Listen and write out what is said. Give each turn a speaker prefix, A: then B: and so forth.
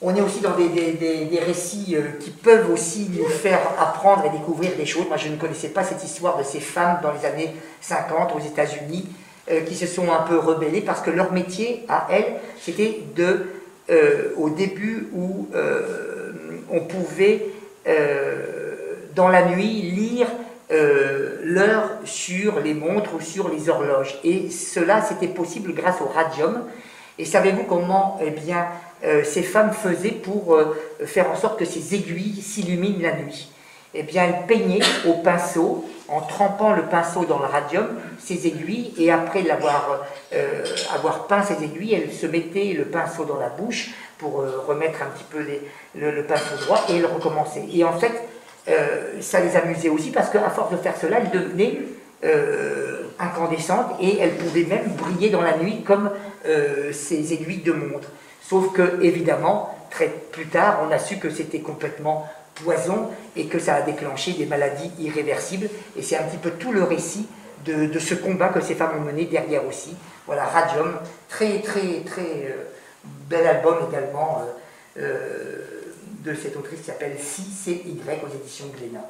A: On est aussi dans des récits qui peuvent aussi nous faire apprendre et découvrir des choses. Moi, je ne connaissais pas cette histoire de ces femmes dans les années 50 aux États-Unis qui se sont un peu rebellées parce que leur métier, à elles, c'était au début où on pouvait, dans la nuit, lire l'heure sur les montres ou sur les horloges. Et cela, c'était possible grâce au radium. Et savez-vous comment, eh bien, ces femmes faisaient pour faire en sorte que ces aiguilles s'illuminent la nuit? Eh bien, elles peignaient au pinceau, en trempant le pinceau dans le radium, ces aiguilles, et après avoir peint ces aiguilles, elles se mettaient le pinceau dans la bouche pour remettre un petit peu le pinceau droit, et elles recommençaient. Et en fait, ça les amusait aussi, parce qu'à force de faire cela, elles devenaient incandescentes, et elles pouvaient même briller dans la nuit comme ces aiguilles de montre. Sauf que, évidemment, très plus tard, on a su que c'était complètement poison et que ça a déclenché des maladies irréversibles. Et c'est un petit peu tout le récit de ce combat que ces femmes ont mené derrière aussi. Voilà, Radium, très bel album également de cette autrice qui s'appelle Si, C, Y aux éditions Glénat.